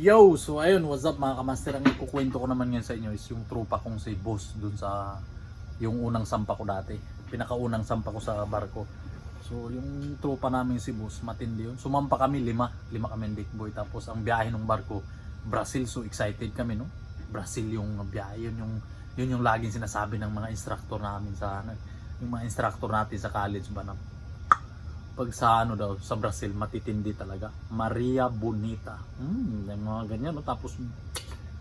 Yo! So ayun, what's up mga kamaster? Ang ikukwento ko naman ngayon sa inyo is yung tropa kong si Boss dun sa yung unang sampa ko dati. Pinakaunang sampa ko sa barko. So yung tropa namin si Boss, matindi yun. Sumampa kami, lima kami big boy. Tapos ang biyahe ng barko, Brazil. So excited kami, no? Brazil yung biyahe. Yun yung laging sinasabi ng mga instructor namin sa ano, yung mga instructor natin sa college ba na pag sa ano daw sa Brazil matitindi talaga. Maria Bonita. Yung mga ganyan, no? Tapos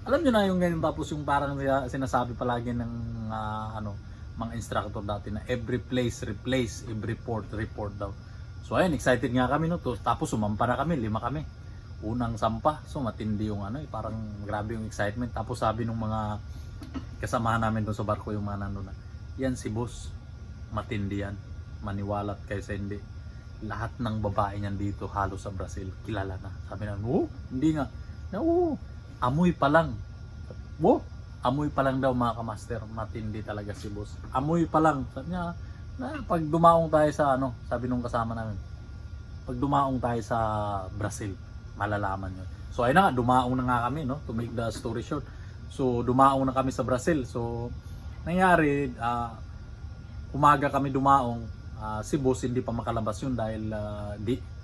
alam niyo na yung ganyan, tapos yung parang sinasabi palagi ng ano mga instructor dati na every place replace, every port report daw. So ayun, excited nga kami, no? Tapos sumampa na kami, 5 kami. Unang sampa. So matindi yung ano, parang grabe yung excitement. Tapos sabi ng mga kasamahan namin doon sa barko, yung mga nandun na, yan si Boss, matindi yan. Maniwalat kayo sa hindi. Lahat ng babae niyan dito halos sa Brazil kilala na. Sabi na, hindi nga. Amoy pa lang. Amoy pa lang daw mga kamaster. Matindi talaga si Boss. Amoy pa lang. Sabi niya, pag dumaong tayo sa ano, sabi nung kasama namin, pag dumaong tayo sa Brazil, malalaman yun. So ayun na nga, dumaong na nga kami, no? To make the story short. So dumaong na kami sa Brazil. So nangyari, umaga kami dumaong. Si Boss hindi pa makalabas yun dahil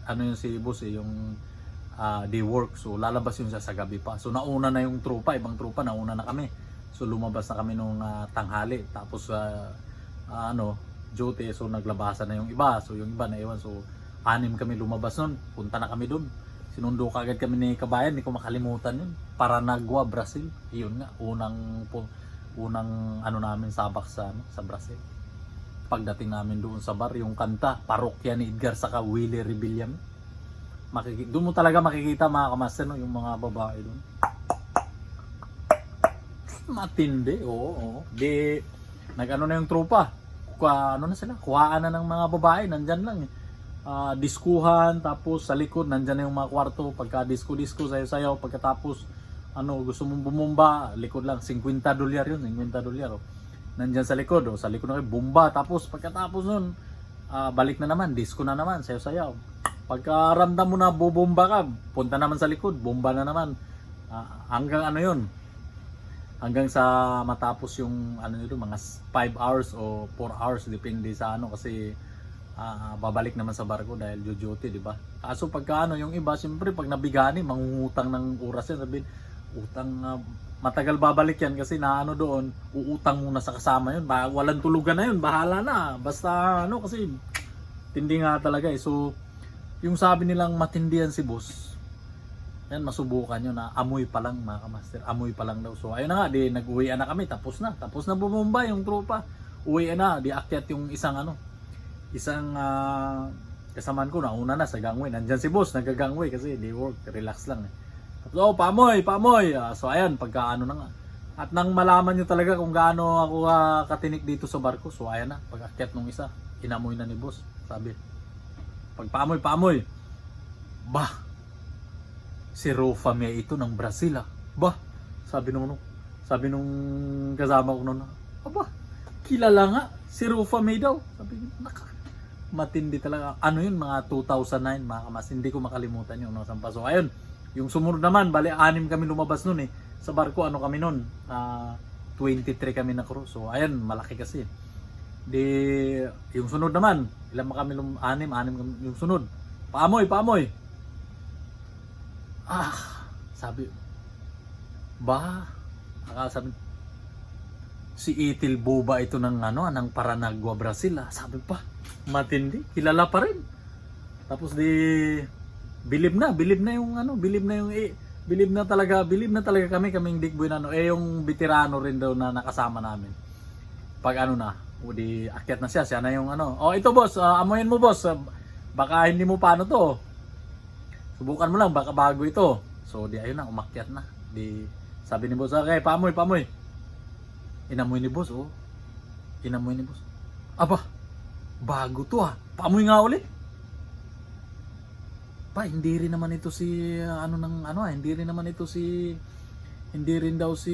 ano yun si Boss yung day work, so lalabas yun siya sa gabi pa. So nauna na yung tropa, ibang tropa nauna na kami. So lumabas na kami nung tanghali, tapos ano duty, so naglabasan na yung iba. So yung iba na iwan, so 6 kami lumabas nun, punta na kami dun. Sinundo kagad kami ni Kabayan, hindi ko makalimutan yun, Paranagua, Brazil. Yun nga, unang ano namin sabak sa Brazil. Pagdating namin doon sa bar, yung kanta Parokya ni Edgar saka Willie Rebellion, doon mo talaga makikita mga kamaster, no? Yung mga babae doon matindi. Oo. Di nag-ano na yung tropa, ano na sila, kuhaan na ng mga babae, nandyan lang diskuhan. Tapos sa likod nandyan na yung mga kwarto, pagka disco sayo-sayo. Pagkatapos ano, gusto mong bumumba, likod lang, $50 yun, $50. Nandyan sa likod na kayo, bomba. Tapos pagkatapos nun, balik na naman, disco na naman, sayaw-sayaw. Pagka ramdam mo na bubomba ka, punta naman sa likod, bomba na naman. Hanggang ano yun, hanggang sa matapos yung ano nito, mga 5 hours o 4 hours, depende sa ano, kasi babalik naman sa barko dahil duty, di ba? Kaso pagka ano, yung iba, siyempre pag nabigani, mangungutang ng oras yan, sabihin, utang matagal babalik yan kasi na ano doon, uutang muna sa kasama yun, walang tulugan na yun, bahala na, basta ano, kasi tindi nga talaga eh. So yung sabi nilang matindihan si Boss, yan, masubukan nyo na amoy pa lang mga kamaster, amoy pa lang daw. So ayun na nga, di nag-uwian na kami, tapos na bumumba yung tropa, uwian na, di akyat yung isang kasamaan ko, nauna na sa gangway, nandyan si Boss, nagagangway kasi di work, relax lang eh. So, paamoy. So, ayan, pagka ano na nga. At nang malaman nyo talaga kung gaano ako katinik dito sa barko, so ayan na, pag akyat nung isa, inamoy na ni Boss. Sabi, pag paamoy. Bah, si Rofa Mia ito ng Brazil Bah, sabi nung kasama ko noon. Aba, kilala nga, si Rofa Mia daw. Sabi, matindi talaga. Ano yun, mga 2009, mga kamas, hindi ko makalimutan yung sampa. So, ayun. Yung sumunod naman, bali 6 kami lumabas nun eh. Sa barko, ano kami nun? 23 kami na crew. So, ayun, malaki kasi. Di, yung sunod naman, ilan kami 6 kami yung sunod. Paamoy. Sabi, sabi, si Itil Boba ito ng ng Paranagua, Brazil Sabi pa, matindi, kilala pa rin. Tapos bilib na talaga kaming digboy na yung veterano rin daw na nakasama namin. Pag di akyat na siya na yung ito Boss, amoyin mo Boss, baka hindi mo paano to, subukan mo lang, baka bago ito. So di ayun na, umakyat na. Di sabi ni Boss, okay, paamoy. Inamoy ni Boss, aba, bago to paamoy nga ulit. Hindi rin naman ito hindi rin daw si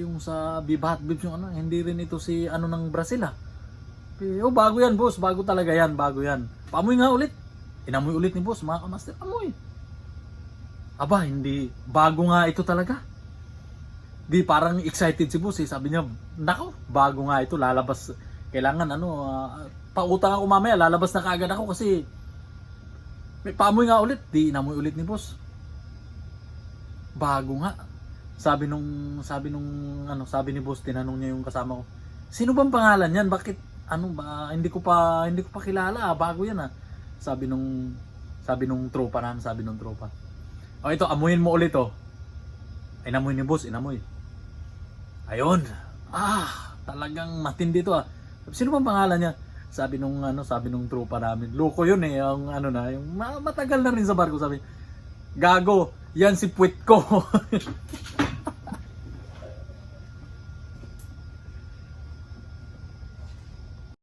yung sa Viva Hot Babes yung hindi rin ito si ng Brazil bago yan Boss, bago talaga yan, bago yan. Paamoy nga ulit. Inamoy ulit ni Boss, mga kamaster, amoy. aba, hindi, bago nga ito talaga. Di parang excited si boss eh. Sabi niya, nako, bago nga ito, lalabas. Kailangan pautang ako mamaya, lalabas na kaagad ako kasi may paamoy nga ulit. Di inamoy ulit ni boss. Bago nga. Sabi ni boss, tinanong niya yung kasama ko. Sino bang pangalan niyan? Bakit hindi ko pa kilala. Bago 'yan ah. Sabi nung tropa namin, O ito, amuyin mo ulit oh. Inamoy ni boss, inamoy. Ayun. Talagang matindi to ah. Sino bang pangalan niya? Sabi nung tropa namin. Loko 'yun eh, yung yung matagal na rin sa barko, sabi. Gago, yan si puwit ko.